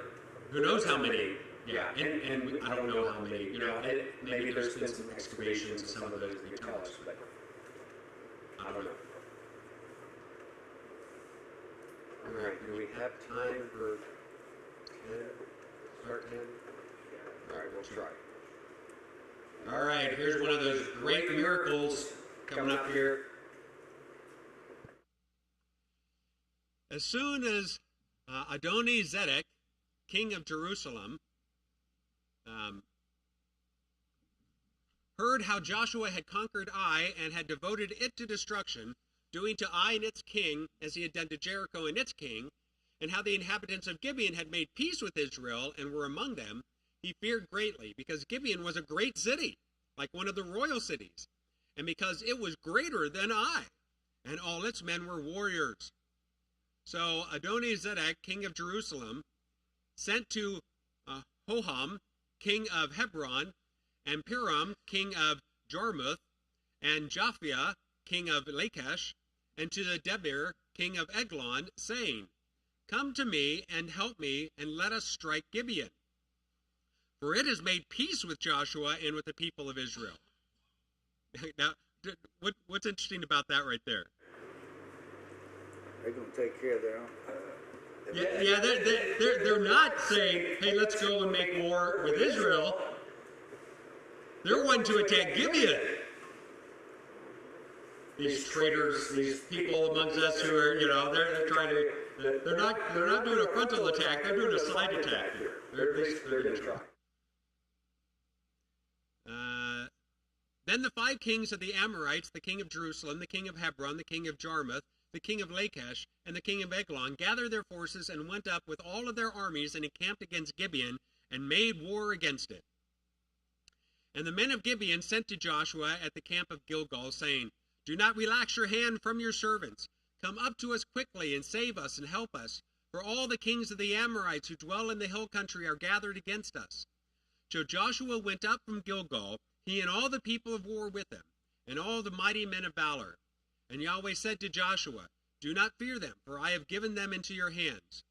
who knows how many? Yeah, and I don't know how many. And maybe there's been some excavations of some of those they tell us, but I don't know. All right, do we have time for 10? Start 10? All right, we'll try. All right, here's one of those great miracles coming up here. As soon as Adoni-Zedek, king of Jerusalem, heard how Joshua had conquered Ai and had devoted it to destruction, doing to Ai and its king as he had done to Jericho and its king, and how the inhabitants of Gibeon had made peace with Israel and were among them, he feared greatly, because Gibeon was a great city, like one of the royal cities, and because it was greater than Ai, and all its men were warriors. So Adoni-Zedek, king of Jerusalem, sent to Hoham, king of Hebron, and Piram, king of Jarmuth, and Japhia, king of Lachish, and to the Debir, king of Eglon, saying, Come to me and help me, and let us strike Gibeon. For it has made peace with Joshua and with the people of Israel. Now, what's interesting about that right there? They're going to take care of their own. They're not saying, hey, let's go and make war with Israel. They're wanting to attack Gibeon. These traitors, these people amongst us who are, they're trying to, they're not doing a frontal attack, they're doing a side attack here. They're going to try. Then the 5 kings of the Amorites, the king of Jerusalem, the king of Hebron, the king of Jarmuth, the king of Lachish, and the king of Eglon, gathered their forces and went up with all of their armies and encamped against Gibeon and made war against it. And the men of Gibeon sent to Joshua at the camp of Gilgal, saying, Do not relax your hand from your servants. Come up to us quickly and save us and help us, for all the kings of the Amorites who dwell in the hill country are gathered against us. So Joshua went up from Gilgal, he and all the people of war with him, and all the mighty men of valor. And Yahweh said to Joshua, Do not fear them, for I have given them into your hands.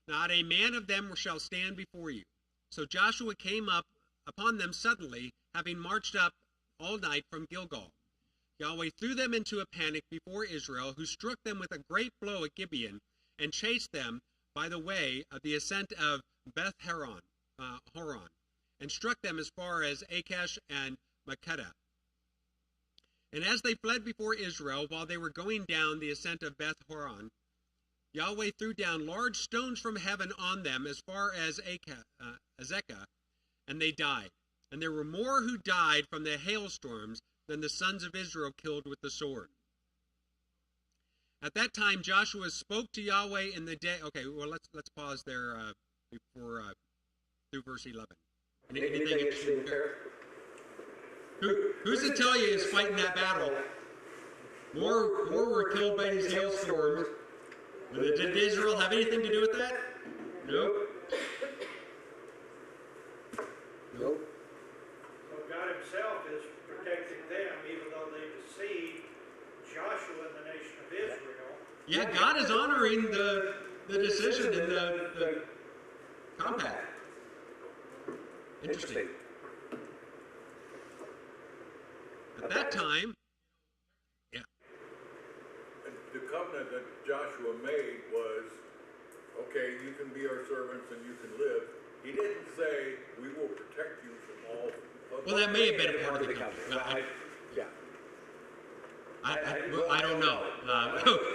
Not a man of them shall stand before you. So Joshua came up upon them suddenly, having marched up all night from Gilgal. Yahweh threw them into a panic before Israel, who struck them with a great blow at Gibeon, and chased them by the way of the ascent of Beth-horon, and struck them as far as Achash and Makkedah. And as they fled before Israel, while they were going down the ascent of Beth-horon, Yahweh threw down large stones from heaven on them as far as Azekah, and they died. And there were more who died from the hailstorms than the sons of Israel killed with the sword. At that time Joshua spoke to Yahweh in the day. Okay, well let's pause there before through verse 11. Anything interesting there? Who's to tell you is fighting that battle? More were killed by these hailstorms. Did Israel have anything to do with that? Nope. So God himself is protecting them, even though they deceived Joshua and the nation of Israel. Yeah, God is honoring the decision in the compact. Interesting. At that time, the covenant that Joshua made was okay, you can be our servants and you can live. He didn't say, we will protect you from all. Well, that may have been a part of the covenant. Yeah. I don't know.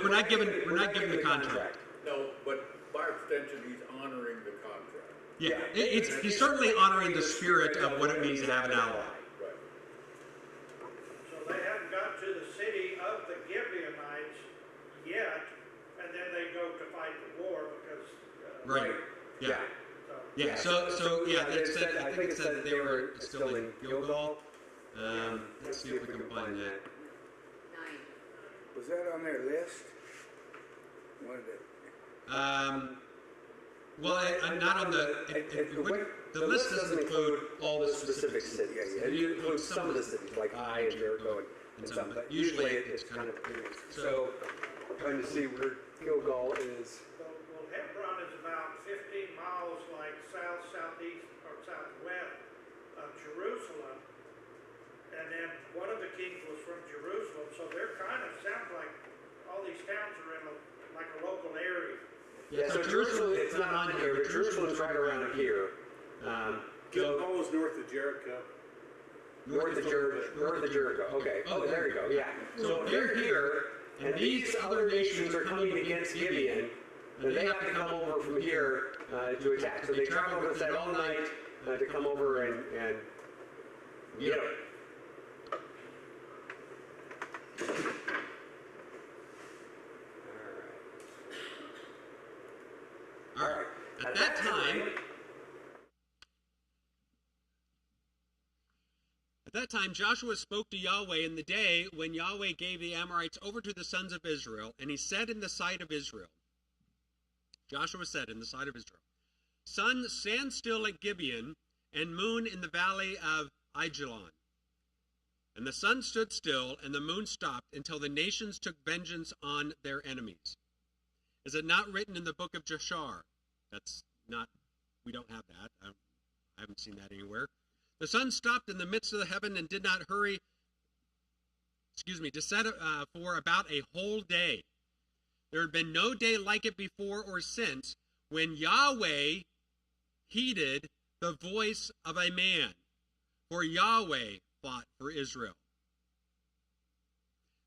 We're not given the contract. No, but by extension, he's honoring the contract. Yeah, he's certainly honoring the spirit of what it means to have an ally. Right. So they haven't got to the city of the Gibeonites yet, and then they go to fight the war because. Right. Yeah. Yeah. So yeah, I think it said that they were still in Gilgal. Let's see if we can find that. 9. Was that on their list? What did it? Well, I'm not on the list doesn't include all the specific cities. It includes some of the cities, like Ai and Jericho and some, but usually it's kind of, so trying to see where Gilgal is. Well, Hebron is about 15 miles like southeast or southwest of Jerusalem. And then one of the kings was from Jerusalem, so they're kind of, sounds like all these towns are in like a local area. Yeah, so Jerusalem, it's not on here, but Jerusalem's right around here. Gilgal is north of Jericho. North of Jericho, okay. Oh, there you go, yeah. So they're here, and these other nations are coming against Gibeon, and they have to come over from here to attack. So they travel over that all night to come over and get them. All right. At that time, Joshua spoke to Yahweh in the day when Yahweh gave the Amorites over to the sons of Israel, and he said in the sight of Israel, Joshua said in the sight of Israel, sun, stand still at Gibeon, and moon in the valley of Ajalon. And the sun stood still, and the moon stopped, until the nations took vengeance on their enemies. Is it not written in the book of Jashar? That's not, we don't have that. I haven't seen that anywhere. The sun stopped in the midst of the heaven and did not to set for about a whole day. There had been no day like it before or since, when Yahweh heeded the voice of a man, for Yahweh fought for Israel.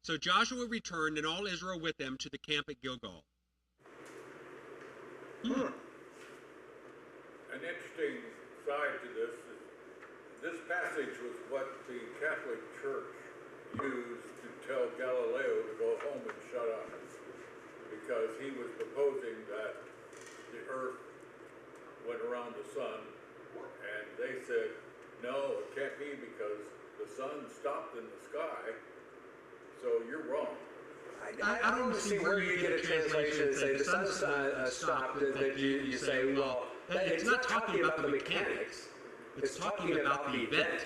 So Joshua returned, and all Israel with him, to the camp at Gilgal. An interesting side to this is this passage was what the Catholic Church used to tell Galileo to go home and shut up, because he was proposing that the earth went around the sun, and they said, no, it can't be because the sun stopped in the sky, so you're wrong. I don't see where you get a translation and say the sun stopped, that you say, well, it's not talking about the mechanics, it's talking about the event.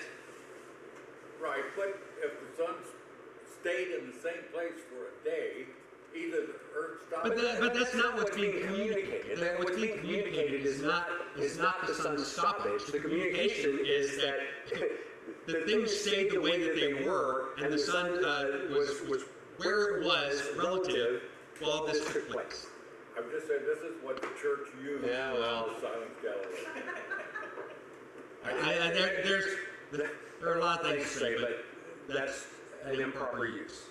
Right, but if the sun stayed in the same place for a day, either the earth stopped. But that's not what's being communicated. What's being communicated is not the sun's stoppage. The communication is that the things stayed the way that they were, and the sun was where it was relative while this took place. I'm just saying this is what the church used to silence Galileo. There are a lot of things to say, but that's an improper use.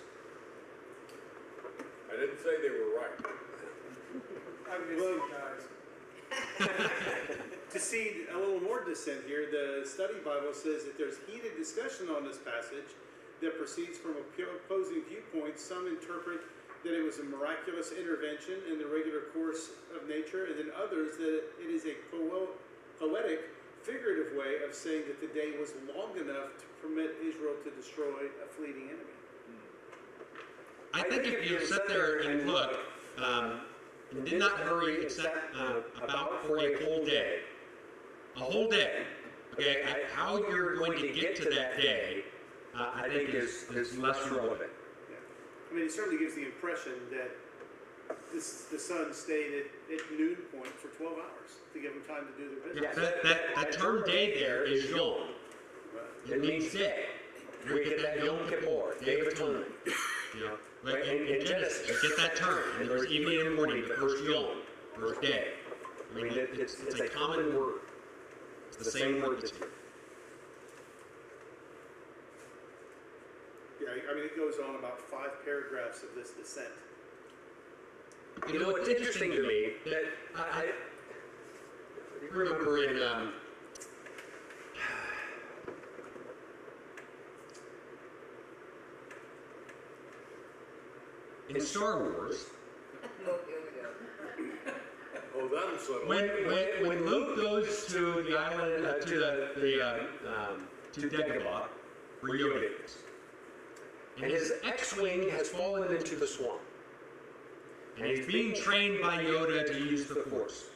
I didn't say they were right. To see a little more dissent here, the study Bible says that there's heated discussion on this passage that proceeds from opposing viewpoints. Some interpret that it was a miraculous intervention in the regular course of nature, and then others that it is a poetic, figurative way of saying that the day was long enough to permit Israel to destroy a fleeting enemy. I think if you sit there and look, and did not hurry except about for a whole day, okay, how you're going to get to that day, I think is less relevant. Yeah. I mean, it certainly gives the impression that the sun stayed at noon point for 12 hours to give them time to do their business. Yeah, that term day there is Yom. It means day. We get that Yom Kippur, Day of Atonement. You know, in Genesis, you get that term. And there's evening and morning, the first Yom. first day. I mean, it's a common word. It's the same word that's here. Yeah, I mean, it goes on about 5 paragraphs of this descent. You know, it's interesting to me that I remember in Star Wars, Oh, here we go. Oh, that'll settle. when Luke goes to the island to Dagobah, where Yoda is, and his X-wing has fallen into the swamp, and he's being trained by Yoda to use the Force.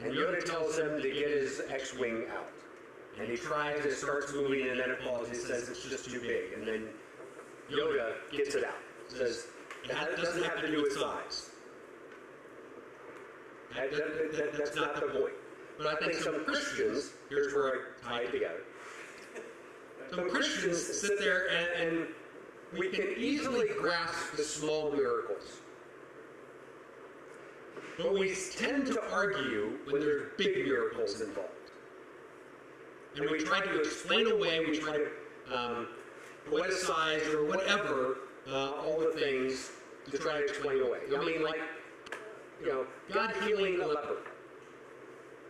And Yoda tells him to get his X-wing out. And he tries, it starts moving, and then it falls. He says it's just too big. And then Yoda gets it out. Says, it doesn't have to do with size. That's not the point. But I think some Christians, here's where I tie it together. Some Christians sit there and we can easily grasp the small miracles. But we tend to argue when there's big miracles involved. And we try to explain away, we try to poeticize or whatever, all the things to try to explain away. I mean, like, God healing a leper.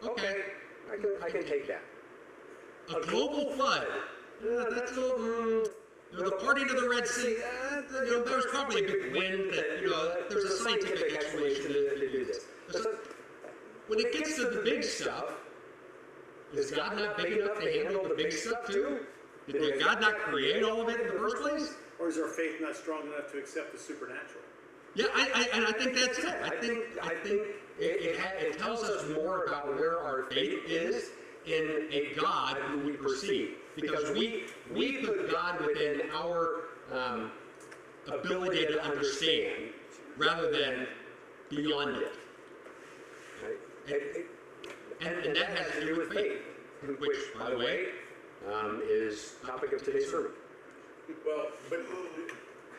Okay, I can take that. A global flood, that's a little, the parting of the Red Sea, there's probably a big wind that, there's a scientific explanation to do this. So, when it gets to the big stuff, is God not big enough to handle the big stuff too? Did God not create all of it in the first place? Or is our faith not strong enough to accept the supernatural? Yeah, and I think that's it. I think it tells us more about where our faith is in a God who we perceive. Because we put God within our ability to understand rather than beyond it. Right? And that has to do with faith, which, by the way, is the topic of today's sermon. Well, but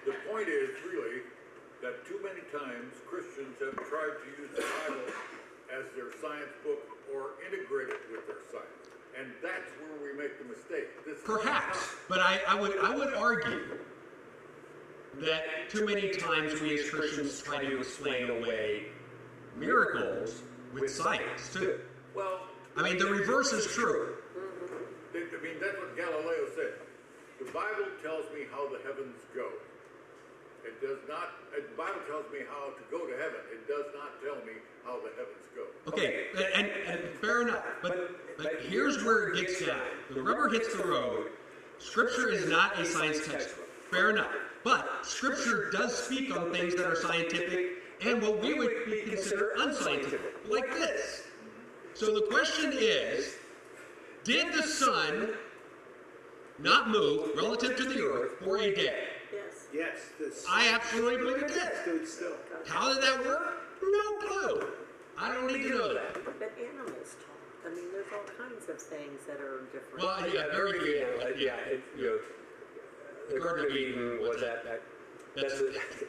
the point is really that too many times Christians have tried to use the Bible as their science book or integrate it with their science. And that's where we make the mistake. Perhaps, but I would argue that too many times we as Christians try to explain away miracles with science too. Well, I mean, the reverse is true. I mean, that's what Galileo said. The Bible tells me how the heavens go. It does not, the Bible tells me how to go to heaven. It does not tell me how the heavens go. Okay, and fair enough, but here's where it gets down. The rubber hits the road. Scripture is not a science textbook. Fair enough. But Scripture does speak on things that are scientific and what we would consider unscientific, like this. So the question is, did the sun not move relative to the earth for a day? Yes. Yes. I absolutely believe it did. Stood still. How did that work? No clue. I don't need to know that. But animals talk. I mean, there's all kinds of things that are different. Well, yeah, very good. The Garden of Eden was that's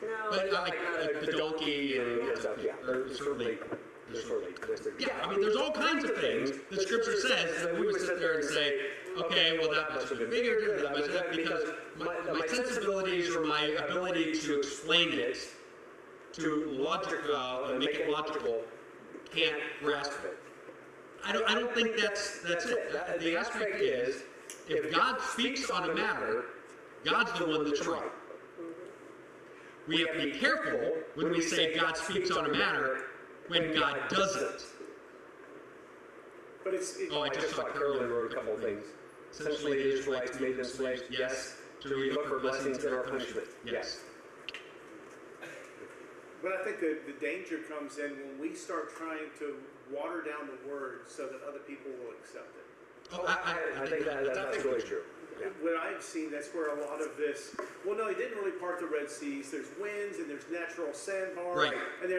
No, but like the donkey and stuff. Yeah, there's certainly. Yeah, I mean, there's all kinds of things that Scripture says that we would sit there and say, okay, well, that must have been bigger, that must have been, because my sensibilities or my ability to explain it to logical and make it logical can't grasp it. I don't think that's it. The aspect is, if God speaks on a matter, God's the one that's right. We have to be careful when we say God speaks on a matter when God doesn't. But I just saw Carolyn wrote a couple of things. Essentially, the Israelites made them slaves, yes. Do we look for blessings in our punishment? Yes. But I think the danger comes in when we start trying to water down the word so that other people will accept it. Oh, I think that's really true. Yeah. What I've seen, that's where a lot of this, well, no, he didn't really part the Red Seas. There's winds and there's natural sandbars. Right. And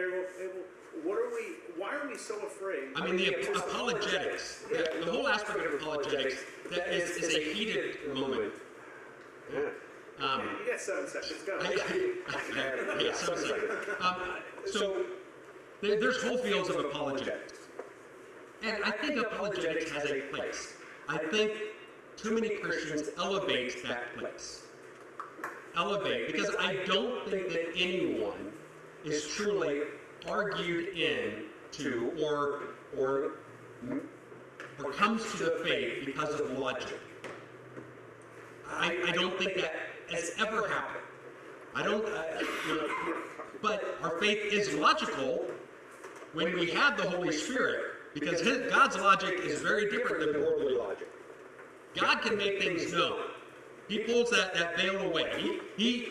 why are we so afraid? I mean, the apologetics, the whole aspect of apologetics, that is a heated moment. Yeah. You got 7 seconds, go. Yeah, 7 seconds. So, There's whole fields of apologetics. And I think apologetics has a place. I think too many Christians elevate that place. Elevate, because I don't think that anyone is truly argued into or comes to the faith because of logic. I don't think that has ever happened. But our faith is logical when we have the Holy Spirit, because God's logic is very different than worldly logic. God can make things known. He pulls that veil away. He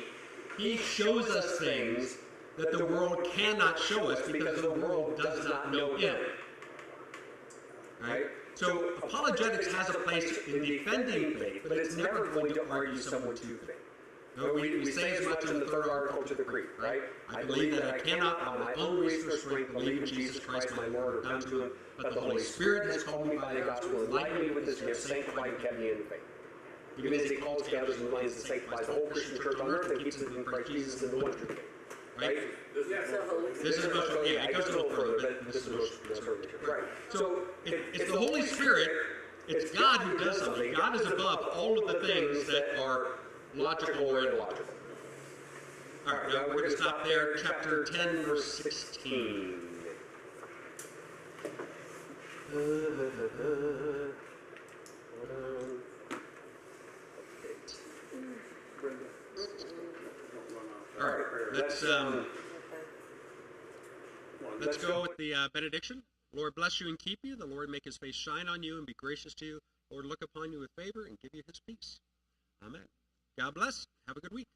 shows us things that the world cannot show us because the world does not know Him. Right? So apologetics has a place in defending faith, but it's never going to argue someone to faith. No, we say as much in the third article to the Creed, right? I believe that I cannot, on my own reason or strength, believe in Jesus Christ my Lord or come to Him, but the Holy Spirit has called me by the gospel, enlightened me with His gift, sanctified and kept me in the faith. Even as He calls, gathers, and minds, and sanctifies the whole Christian church on earth and keeps it in Christ Jesus in the one true faith. Right? This is most, it goes a little further, but this is most certainly true. Right. So it's the Holy Spirit, it's God who does something. God is above all of the things that are logical or illogical. All right, now we're going to stop there. Chapter 10, verse 16. All right, let's go with the benediction. Lord bless you and keep you. The Lord make His face shine on you and be gracious to you. Lord look upon you with favor and give you His peace. Amen. God bless. Have a good week.